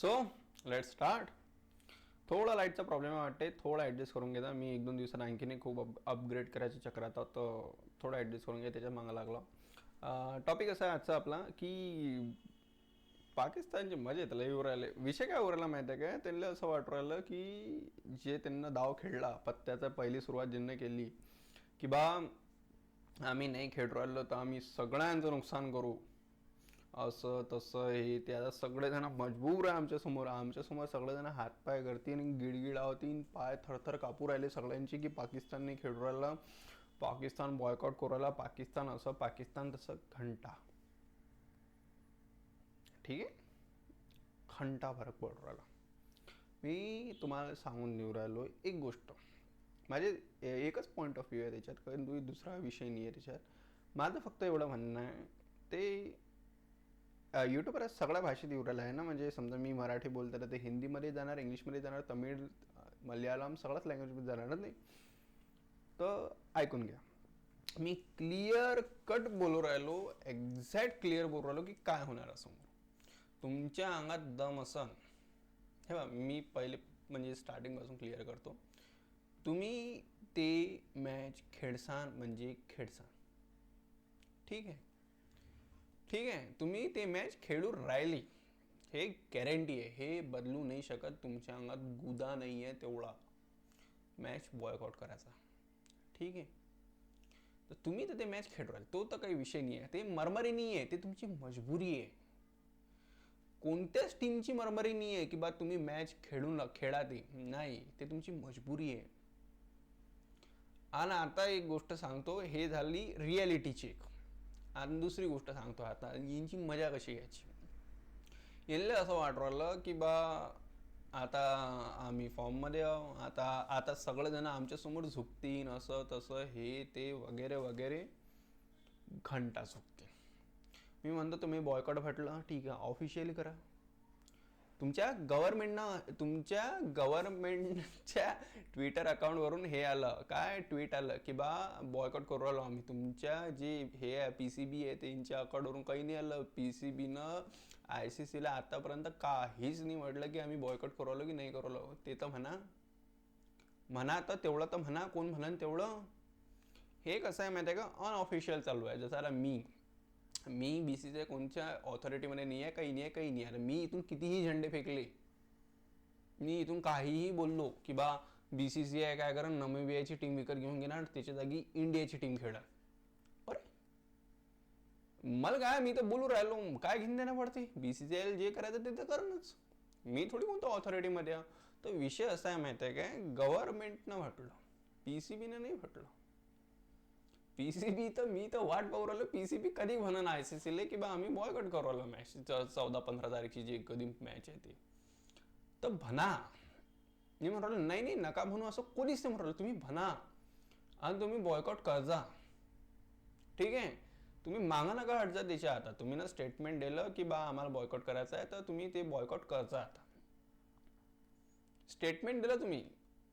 So let start. थोडा लाईटचा problem वाटते, थोडा ॲडजस्ट करून घेता. मी 1-2 दिवसांनी आणखीन खूप अपग्रेड करायच्या चक्रात तर थोडं ॲडजस्ट करून घ्या, त्याच्या मागं लागला. टॉपिक असा आहे आजचा आपला की पाकिस्तानचे मजा येतं लई उरायले. विषय काय उरायला माहिती आहे काय, त्यांना असं वाटू राहिलं की जे त्यांना डाव खेळला पत्त्याचा, पहिली सुरुवात ज्यांनी केली की बा आम्ही नाही खेळू राहिलो तर आम्ही सगळ्यांचं नुकसान करू, असं तसं हे ते. आता सगळेजण मजबूर आहे आमच्यासमोर सगळेजण हातपाय करतील, गिडगिड होतील, पाय थरथर कापू राहिले सगळ्यांची की पाकिस्तान नाही खेळू राहिला, पाकिस्तान बॉयकॉट करू राहिला, पाकिस्तान असं पाकिस्तान तसं. घंटा ठीक आहे, घंटा फरक पडू राहिला. मी तुम्हाला सांगून देऊ राहिलो एक गोष्ट, माझे एकच पॉईंट ऑफ व्ह्यू आहे त्याच्यात, कारण तुम्ही दुसरा विषय नाही आहे त्याच्यात. माझं फक्त एवढं म्हणणं आहे, ते यूट्यूबवर सगळ्या भाषेत येऊ राहिलं आहे ना. म्हणजे समजा मी मराठी बोलतो तर ते हिंदीमध्ये जाणार, इंग्लिशमध्ये जाणार, तमिळ, मल्याळम सगळ्याच लँग्वेजमध्ये जाणार नाही. तर ऐकून घ्या, मी क्लिअर कट बोलू राहिलो, एक्झॅक्ट क्लिअर बोलू राहिलो की काय होणार आहे समोर. तुमच्या अंगात दम असन, हे बघा मी पहिले म्हणजे स्टार्टिंगपासून क्लिअर करतो, तुम्ही ते मॅच खेळसान म्हणजे खेळसान. ठीक आहे, ठीक आहे, तुम्ही ते मॅच खेळू राहिली हे गॅरंटी आहे, हे बदलू नाही शकत. तुमच्या अंगात गुदा नाही आहे तेवढा मॅच बॉयकॉट करायचा. ठीक आहे, तर तुम्ही तर ते मॅच खेळू राहिले, तो तर काही विषय नाही आहे, ते मरमरी नाही आहे, ते तुमची मजबुरी आहे. कोणत्याच टीमची मरमरी नाही आहे की बा तुम्ही मॅच खेळा, ती नाही, ते तुमची मजबुरी आहे. आणि आता एक गोष्ट सांगतो, हे झाली रिॲलिटी चेक. आणि दुसरी गोष्ट सांगतो, आता यांची मजा कशी घ्यायची. यांना असं वाटू राहिलं की बा आता आम्ही फॉर्ममध्ये आहो, आता सगळेजण आमच्यासमोर झुकतील, असं तसं हे ते वगैरे वगैरे. घंटा झुकते. मी म्हणतो तुम्ही बॉयकॉट म्हटलं ठीक आहे, ऑफिशियली करा. तुमच्या गव्हर्नमेंटच्या ट्विटर अकाउंटवरून हे आलं, काय ट्विट आलं की बा बॉयकॉट करू राहिलो आम्ही. तुमच्या जे हे आहे PCB आहे त्यांच्या अकाउंटवरून काही नाही आलं. PCBनं ICCला आतापर्यंत काहीच नाही म्हटलं की आम्ही बॉयकॉट करू राहिलो की नाही करू राहिलो. ते तर म्हणा तर तेवढं तर म्हणा, कोण म्हणन तेवढं. हे कसं आहे माहिती आहे का, अनऑफिशियल चालू आहे. जसं आता मी BCCI कोणत्या ऑथॉरिटीमध्ये नाही आहे, काही नाही आहे, काही नाही आहे. मी इथून कितीही झेंडे फेकले, मी इथून काहीही बोललो की बा BCCI काय करा, नमिबियाची टीम विकत घेऊन घेणार, त्याच्या जागी इंडियाची टीम खेळणार. अरे मला काय, मी तर बोलू राहिलो, काय घेऊन देणं पडते. BCCI जे करायचं ते तर करणंच, मी थोडी कोणत्या ऑथॉरिटीमध्ये आहे. तर विषय असा आहे माहिती आहे काय, गव्हर्नमेंटनं म्हटलं, PCBनं नाही म्हटलं. PCB तर मी तर वाट पाहू राहिलो, PCB कधी म्हणून ICCला की बा आम्ही बॉयकॉट करू राहिलो मॅच 14-15 तारखेची जी कधी मॅच आहे ती. तर म्हणा, मी म्हणू राहिलो नाही नका म्हणू, असं कोणीच नाही म्हणू राहिलं. तुम्ही म्हणा आणि तुम्ही बॉयकॉट करजा. ठीक आहे, तुम्ही मागा नका हटजा त्याच्या. आता तुम्ही ना स्टेटमेंट दिलं की बा आम्हाला बॉयकॉट करायचं आहे, तर तुम्ही ते बॉयकॉट करजा. आता स्टेटमेंट दिलं तुम्ही,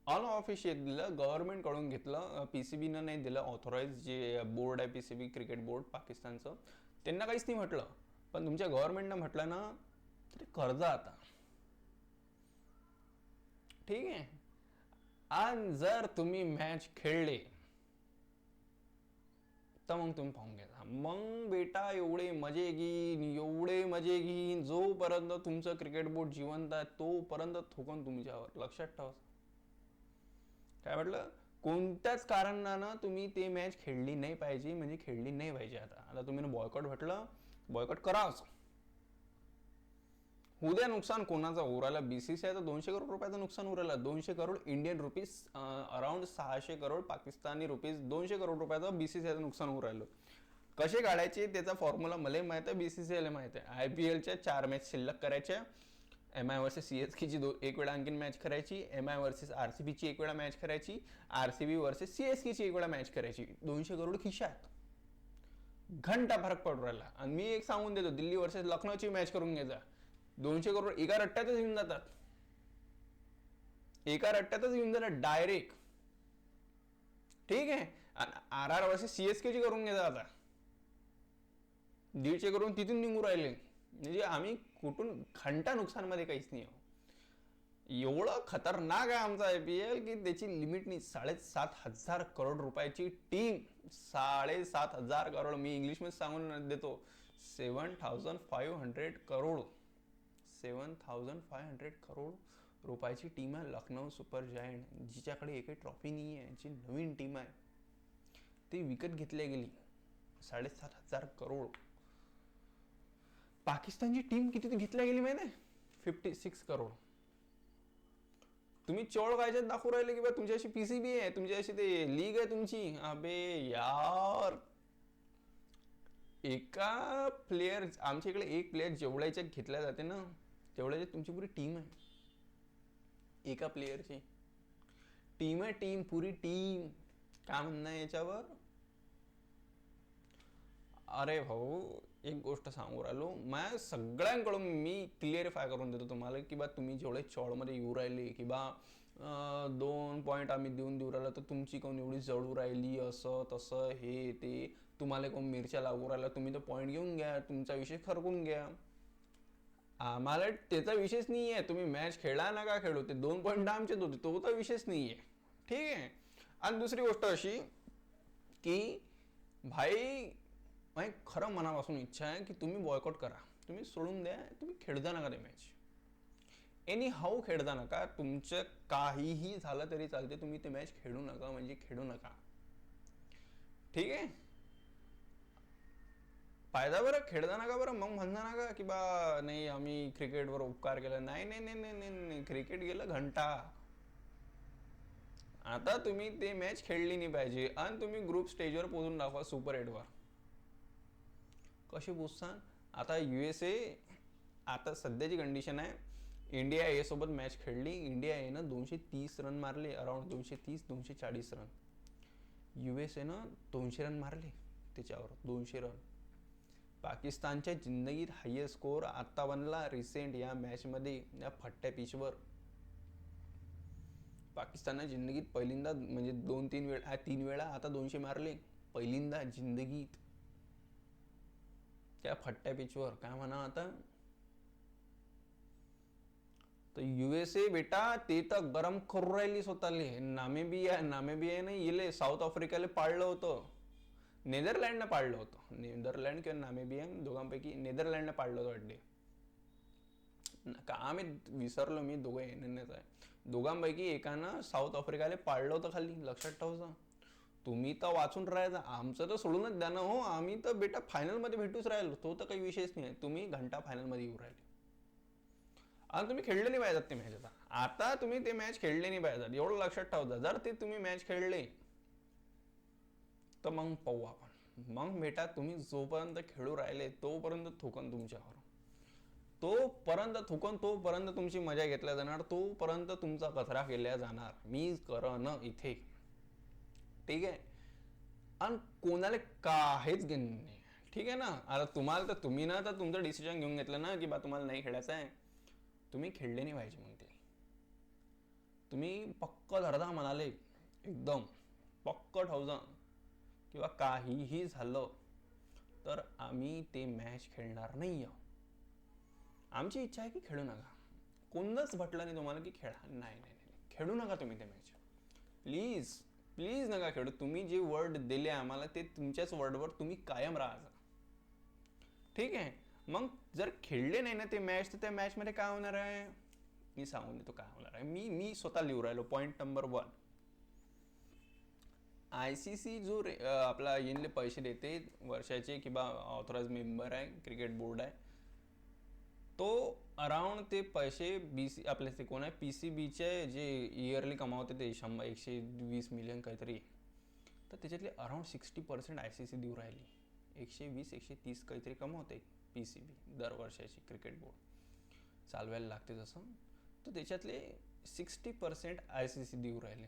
अनऑफिशियल दिलं, गव्हर्नमेंटकडून घेतलं, PCBनं नाही दिलं. ऑथोराईज जे बोर्ड आहे PCB क्रिकेट बोर्ड पाकिस्तानचं, त्यांना काहीच नाही म्हटलं, पण तुमच्या गव्हर्नमेंटनं म्हटलं ना, तरी कर्जा आता. ठीक आहे, आणि जर तुम्ही मॅच खेळले तर मग तुम्ही पाहून घ्या, मग बेटा एवढे मजे घेईन जोपर्यंत तुमचं क्रिकेट बोर्ड जिवंत आहे तोपर्यंत थोकन तुमच्यावर. लक्षात ठेवा. काय म्हटलं, कोणत्याच कारणानं तुम्ही ते मॅच खेळली नाही पाहिजे, म्हणजे खेळली नाही पाहिजे. आता तुम्ही बॉयकॉट म्हटलं, बॉयकॉट कराच. उद्या नुकसान कोणाचा उरायला, BCCI तर 200 करोड रुपयाचं नुकसान उरायला. 200 crore Indian rupees, around 600 crore Pakistani rupees, 200 crore रुपयाचं BCCIचं नुकसान उरायलं. कसे काढायचे त्याचा फॉर्म्युला मला माहित आहे, BCCIला माहित आहे. IPLच्या 4 मॅच शिल्लक करायच्या, MI वर्सेस CSKची एक वेळा आणखीन मॅच करायची, MI वर्सेस RCBची एक वेळा मॅच करायची, RCB वर्सेस CSKची एक वेळा मॅच करायची. 200 करोड खिशात, घंटा फरक पडू राहिला. आणि मी एक सांगून देतो, दिल्ली वर्सेस लखनौची मॅच करून घ्यायचा, 200 करोड एका रट्ट्यातच येऊन जातात, डायरेक्ट. ठीक आहे, RR वर्सेस CSKची करून घ्यायचा, आता 150 करोड तिथून निघून राहिले. म्हणजे आम्ही कुठून घंटा नुकसानमध्ये काहीच नाही हो. एवढं खतरनाक आहे आमचा IPL की त्याची लिमिट नाही. 7,500 करोड रुपयाची टीम, 7,500 करोड, मी इंग्लिश मध्ये सांगून देतो, 7,500 करोड, 7,500 करोड रुपयाची टीम आहे लखनौ सुपर जायंट, जिच्याकडे एकही ट्रॉफी नाही आहे, जी नवीन टीम आहे, ती विकत घेतली गेली 7,500 करोड. पाकिस्तानची टीम किती घेतल्या गेली माहिती आहे? 56 करोड. तुम्ही चोळ कायच्यात दाखवू राहिले की बा तुमच्याशी PCB आहे, तुमच्याशी ते लीग आहे तुमची. अबे यार, एका प्लेअर, आमच्या इकडे एक प्लेअर जेवढ्याच्या घेतल्या जाते ना, तेवढ्याची तुमची पुरी टीम आहे. एका प्लेअरची टीम आहे, टीम, पुरी टीम. काय म्हणणं आहे याच्यावर? अरे भाऊ, एक गोष्ट सांगू राहिलो, माझ्या सगळ्यांकडून मी क्लिअरिफाय करून देतो तुम्हाला की बा तुम्ही जेवढे चॉळमध्ये येऊ राहिले की बा 2 पॉईंट आम्ही देऊ राहिलो, तर तुमची कोण एवढी जळू राहिली, असं तसं हे ते, तुम्हाला कोण मिरच्या लागू राहिला, तुम्ही तर पॉईंट घेऊन घ्या, तुमचा विषय खरकून घ्या. आम्हाला त्याचा विषयच नाही आहे. तुम्ही मॅच खेळा ना का खेळू, ते 2 पॉईंट आमचेच होते, तो तर विषयच नाही आहे. ठीक आहे. आणि दुसरी गोष्ट अशी की भाई, माझी खरं मनापासून इच्छा आहे की तुम्ही बॉयकॉट करा, तुम्ही सोडून द्या, तुम्ही खेळता नका ते मॅच, एनी हाऊ खेळता नका. तुमचं काहीही झालं तरी चालते, तुम्ही ते मॅच खेळू नका, म्हणजे खेळू नका. ठीक आहे. फायदा बरं, खेळता नका बरं, मग म्हणता नका की बा नाही आम्ही क्रिकेटवर उपकार केला. नाही नाही नाही नाही नाही नाही, क्रिकेट गेलं घंटा. आता तुम्ही ते मॅच खेळली नाही पाहिजे आणि तुम्ही ग्रुप स्टेजवर पोहोचून दाखवा सुपर 8वर. कशी पोचसान? आता USA, आता सध्याची कंडिशन आहे, इंडिया ए सोबत मॅच खेळली, इंडिया एनं 230 रन मारले, अराउंड 230-240 रन. USAनं 200 रन मारले त्याच्यावर, 200 रन. पाकिस्तानच्या जिंदगीत हायेस्ट स्कोर आता बनला रिसेंट या मॅचमध्ये, या फट्ट्या पिचवर. पाकिस्ताननं जिंदगीत पहिल्यांदा, म्हणजे 3 वेळा आता 200 मारले, पहिल्यांदा जिंदगीत त्या फट्ट्या पिचवर. काय म्हणा आता? तर USA बेटा ते तर गरम करू राहिली स्वतःले. नामेबियाने येले साऊथ आफ्रिकाला पाळलं होतं, नेदरलँडनं पाळलं होतं, नेदरलँड किंवा नामेबिया दोघांपैकी, नेदरलँडनं पाळलं होतं वाटते. का मी विसरलो, मी दोघं येण्याच आहे. दोघांपैकी एकानं साऊथ आफ्रिकाला पाळलं होतं खाली, लक्षात ठेवसा. तुम्ही तर वाचून राहायचा, आमचं तर सोडूनच द्या ना हो. आम्ही तर बेटा फायनलमध्ये भेटूच राहिलो, तो तर काही विषयच नाही आहे. तुम्ही घंटा फायनलमध्ये येऊ राहिले आणि तुम्ही खेळले नाही पाहिजेत ते मॅच. आता तुम्ही ते मॅच खेळले नाही पाहिजेत, एवढं लक्षात ठेवता. जर ते तुम्ही मॅच खेळले तर मग पाहू आपण. मग बेटा तुम्ही जोपर्यंत खेळू राहिले तोपर्यंत थुकन तुमच्यावर, तोपर्यंत तुमची मजा घेतल्या जाणार, तोपर्यंत तुमचा कचरा केल्या जाणार. मी करन इथे. ठीक आहे. आणि कोणाला काहीच घेणं नाही. ठीक आहे ना. आता तुम्हाला तर, तुम्ही ना तर तुमचं डिसिजन घेऊन घेतलं ना की बा तुम्हाला नाही खेळायचं आहे, तुम्ही खेळले नाही पाहिजे. मग ते तुम्ही पक्क धरता म्हणाले, एकदम पक्क ठेवजा किंवा काहीही झालं तर आम्ही ते मॅच खेळणार नाही. आमची इच्छा आहे की खेळू नका. कोणच म्हटलं नाही तुम्हाला की खेळा, नाही नाही नाही, खेळू नका तुम्ही ते मॅच, प्लीज प्लीज नका खेळू. तुम्ही जे वर्ड दिले आम्हाला ते तुमच्याच वर्डवर तुम्ही कायम राहा. ठीक आहे. मग जर खेळले नाही ना ते मॅच, तर त्या मॅचमध्ये काय होणार आहे मी सांगून देतो काय होणार आहे. मी स्वतः लिहू राहिलो. पॉईंट नंबर 1, ICC जो आपला येणले पैसे देते वर्षाचे किंवा ऑथराइज मेंबर आहे, क्रिकेट बोर्ड आहे, तो अराउंड ते पैसे आपले ते कोण आहे PCBचे जे इयरली कमावते ते 120 मिलियन काहीतरी, तर त्याच्यातले अराउंड 60% ICC देऊ राहिली. 120-130 काहीतरी कमावते PCB दर वर्षाची, क्रिकेट बोर्ड चालवायला लागते जसं. तर त्याच्यातले 60% ICC देऊ राहिले.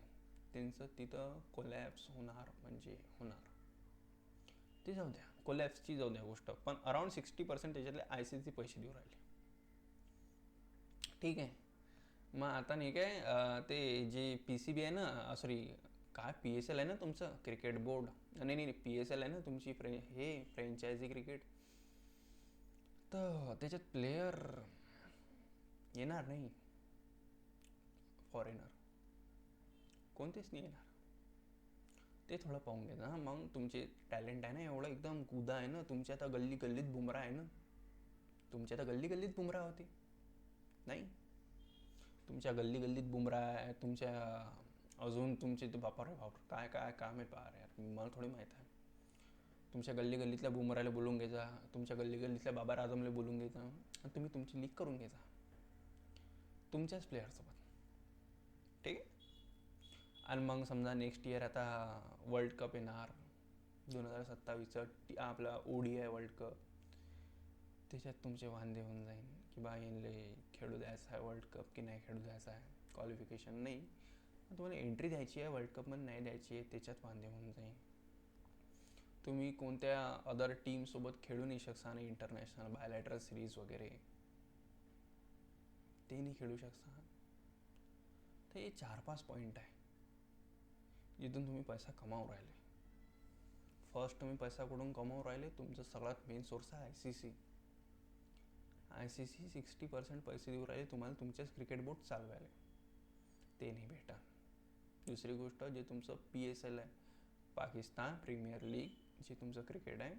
त्यांचं तिथं कोलॅप्स होणार म्हणजे होणार. ते जाऊ द्या, कोलॅप्सची जाऊ द्या गोष्ट, पण अराउंड 60% त्याच्यातले ICC पैसे देऊ राहिले. ठीक आहे. मग आता नाही काय ते जे PCB आहे ना, सॉरी काय PSL आहे ना तुमचं क्रिकेट बोर्ड, नाही PSL आहे ना तुमची फ्रेंचायझी क्रिकेट, तर त्याच्यात प्लेयर येणार नाही, फॉरेनर कोणतेच नाही येणार. ते थोडं पाहून घ्या ना. मग तुमचे टॅलेंट आहे ना एवढं एकदम गुदा आहे ना, तुमच्या आता गल्ली गल्लीत बुमरा आहे ना, तुमच्या आता गल्ली गल्लीत बुमरा होते नाही, तुमच्या गल्ली गल्लीत बुमरा आहे. तुमच्या अजून तुमचे ते बापा रे बाप काय काय काम आहे पार यार, मला थोडी माहीत आहे. तुमच्या गल्ली गल्लीतल्या बुमराला बोलून घ्यायचा, तुमच्या गल्ली गल्लीतल्या बाबर आझमला बोलून घ्यायचा आणि तुम्ही तुमची लीग करून घ्यायचा तुमच्याच प्लेअरसोबत, ठीक आहे. आणि मग समजा नेक्स्ट इयर आता वर्ल्ड कप येणार 2027चं, आपला ODI वर्ल्ड कप. त्याच्यात तुमचे वांदे होऊन जाईल की बा यांना खेळू द्यायचं आहे वर्ल्ड कप की नाही खेळू द्यायचं आहे. क्वालिफिकेशन नाही, तुम्हाला एंट्री द्यायची आहे वर्ल्ड कपमध्ये नाही द्यायची आहे, त्याच्यात वांदे होऊन जाईल. तुम्ही कोणत्या अदर टीमसोबत खेळू नाही शकता ना, इंटरनॅशनल बायलॅटरल सिरीज वगैरे ते नाही खेळू शकता. तर हे 4-5 पॉईंट आहे जिथून तुम्ही पैसा कमावू राहिले. फर्स्ट तुम्ही पैसा कुठून कमावू राहिले, तुमचा सगळ्यात मेन सोर्स आहे ICC 60% पैसे देऊ राहिले तुम्हाला तुमच्याच क्रिकेट बोर्ड चालवायला, ते नाही भेटा. दुसरी गोष्ट जे तुमचं PSL आहे, पाकिस्तान प्रीमियर लीग, जे तुमचं क्रिकेट आहे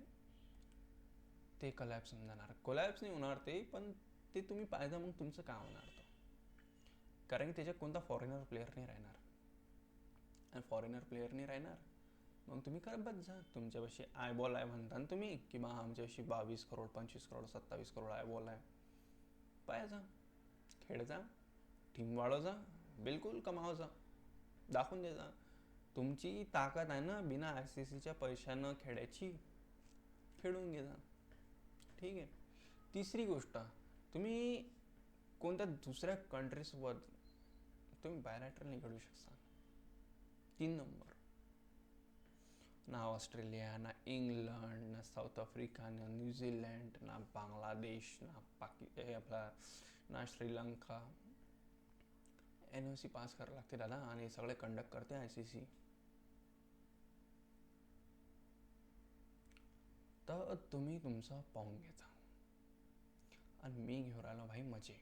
ते कोलॅप्स होऊन जाणार. कोलॅप्स नाही होणार ते, पण ते तुम्ही पाहिजे मग तुमचं काय होणार तो, कारण की त्याच्यात कोणता फॉरेनर प्लेअर नाही राहणार. आणि फॉरेनर प्लेअर नाही राहणार मग तुम्ही करत बस जा. तुमच्यापाशी आयबॉल आहे म्हणता ना तुम्ही की बा आमच्यापाशी 22 करोड 25 करोड 27 करोड आयबॉल आहे, पाय जा खेळ जा, टीम वाढव जा, बिलकुल कमाव जा, दाखवून दे जा तुमची ताकद आहे ना. बिना ICCच्या पैशानं खेळायची, खेळून घे जा, ठीक आहे. तिसरी गोष्ट, तुम्ही कोणत्या दुसऱ्या कंट्रीसोबत तुम्ही बायलॅटरल नाही खेळू शकता. 3 नंबर, ना ऑस्ट्रेलिया, ना इंग्लंड, ना साऊथ आफ्रिका, ना न्यूझीलंड, ना बांगलादेश, ना ना श्रीलंका. NOC पास करावं लागते दादा, आणि सगळे कंडक्ट करते ICC. तर तुम्ही तुमचं पाहून घ्यायचा. आणि मी घेऊन राहिलो भाई मजे.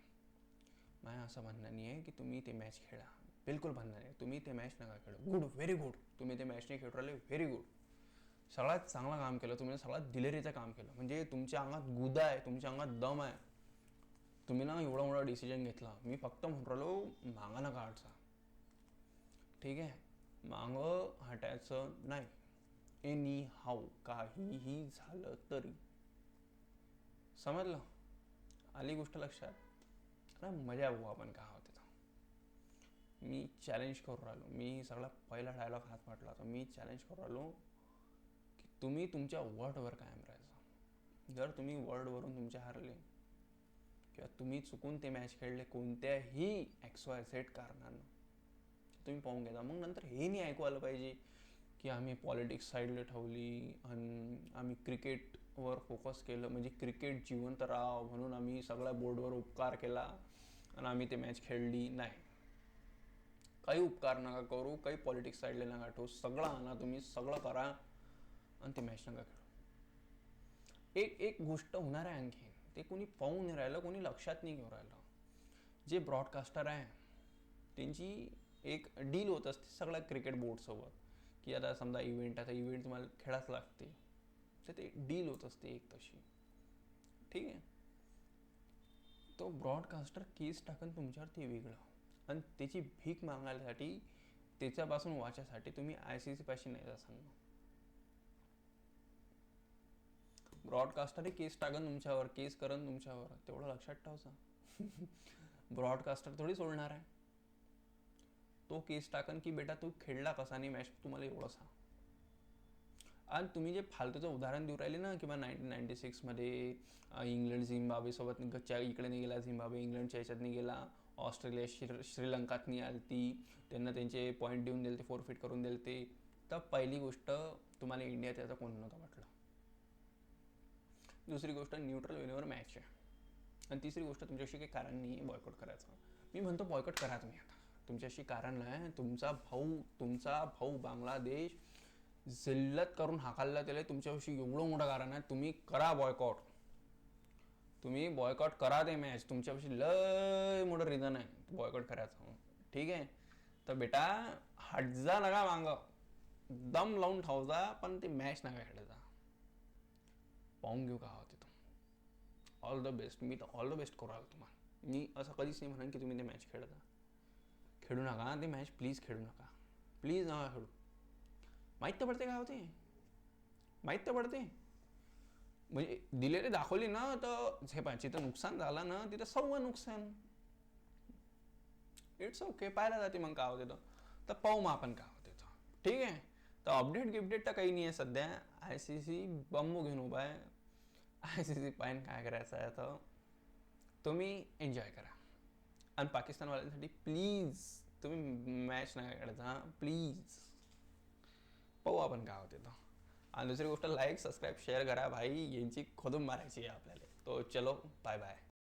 माझं असं म्हणणं नाही आहे की तुम्ही ते मॅच खेळा, बिलकुल म्हणणं नाही. तुम्ही ते मॅच नका खेळू, गुड, व्हेरी गुड. तुम्ही ते मॅच नाही खेळू राहिले, व्हेरी गुड. सगळ्यात चांगलं काम केलं तुम्ही, सगळ्यात दिलेरीचं काम केलं. म्हणजे तुमच्या अंगात गुदा आहे, तुमच्या अंगात दम आहे. तुम्ही ना एवढा मोठा डिसिजन घेतला. मी फक्त म्हणून राहिलो मागा नका हटचा, ठीक आहे. मागं हटायचं नाही, एनी हाऊ, काहीही झालं तरी. समजलं, आली गोष्ट लक्षात. अरे मजा बघू आपण काय होते. मी चॅलेंज करू राहिलो, मी सगळा पहिला डायलॉग हात म्हटला होता, मी चॅलेंज करू राहिलो की तुम्ही तुमच्या वर्डवर कायम राहायचं. जर तुम्ही वर्डवरून तुमच्या हारले किंवा तुम्ही चुकून ते मॅच खेळले कोणत्याही XYZ कारणानं, तुम्ही पाहून घ्या. मग नंतर हे नाही ऐकू आलं पाहिजे की आम्ही पॉलिटिक्स साईडला ठेवली आणि आम्ही क्रिकेटवर फोकस केलं, म्हणजे क्रिकेट जिवंत राहावं म्हणून आम्ही सगळ्या बोर्डवर उपकार केला आणि आम्ही ते मॅच खेळली. नाही, काही उपकार नका करू, काही पॉलिटिक्स साईडला नका ठेवू, सगळं आणा तुम्ही, सगळं करा आणि ते मॅच नका खेळू. एक गोष्ट होणार आहे आणखी, ते कोणी पाहून नाही राहिलं, कोणी लक्षात नाही घेऊन राहिलं. जे ब्रॉडकास्टर आहे त्यांची एक डील होत असते सगळ्या क्रिकेट बोर्डसोबत की आता समजा इव्हेंट तुम्हाला खेळाच लागते, तर ते डील होत असते एक तशी, ठीक आहे. तो ब्रॉडकास्टर केस टाकून तुमच्यावरती वेगळं, आणि त्याची भीक मागायसाठी, त्याच्यापासून वाचायसाठी तुम्ही ICC पाशी नाही जासाल. ब्रॉडकास्टरही केस टाकन तुमच्यावर, केस करन तुमच्यावर, तेवढं लक्षात ठेवसा. ब्रॉडकास्टर थोडी सोडणार आहे. तो केस टाकन की बेटा तू खेळला कसा नाही मॅच, तुम्हाला एवढं सांग. आणि तुम्ही जे फालतूचं उदाहरण देऊ राहिले ना किंवा 1996मध्ये इंग्लंड झिम्बाब्वेसोबत इकडे नाही गेला, झिम्बाब्वे इंग्लंडच्या ह्याच्यात नाही गेला, ऑस्ट्रेलिया श्रीलंकात नाही आली ती, त्यांना त्यांचे पॉईंट देऊन दिले ते, फोरफिट करून दिले ते. तर पहिली गोष्ट तुम्हाला इंडिया त्याचा कोण नव्हतं वाटलं. दुसरी गोष्ट न्यूट्रल वेन्यूवर मॅच आहे. आणि तिसरी गोष्ट तुमच्याशी काही कारण नाही आहे बॉयकॉट करायचं. मी म्हणतो बॉयकॉट करा तुम्ही आता, तुमच्याशी कारण नाही. तुमचा भाऊ बांगलादेश जिल्लत करून हाकालला त्याला, तुमच्याशी एवढं मोठं कारण आहे, तुम्ही करा बॉयकॉट. तुम्ही बॉयकॉट करा ते मॅच. तुमच्यापाशी लय मोठं रिझन आहे बॉयकॉट करायचं. ठीक आहे, तर बेटा हटजा नका मांग, दम लावून ठेवजा, पण ते मॅच नका खेळायचा. पाहून घेऊ का होते तो. All the best. मी तर ऑल द बेस्ट करू राहिलो तुम्हाला. मी असं कधीच नाही म्हणेन की तुम्ही ते मॅच खेळू नका ते मॅच. प्लीज खेळू नका, प्लीज नका खेळू. माहीत तर पडते काय होते, माहीत तर पडते. म्हणजे दिलेले दाखवली ना, तर हे पाहिजे जिथं नुकसान झालं ना तिथं सव्वा नुकसान. इट्स ओके, पाहायला जाते मग काय होते तर पाहू मग आपण काय होते तो. ठीक आहे, तर अपडेट गिपडेट तर काही नाही आहे सध्या. ICC बंबू घेऊन उभा आहे. ICC पाहिन काय करायचं आहे तर तुम्ही एन्जॉय करा. आणि पाकिस्तानवाल्यांसाठी प्लीज तुम्ही मॅच नाही काढायचा प्लीज. पाहू आपण काय होते तो. आणि दुसरी गोष्ट, लाईक सबस्क्राईब शेअर करा भाई. यांची खोदून मारायची आहे आपल्याला. तो चलो बाय बाय.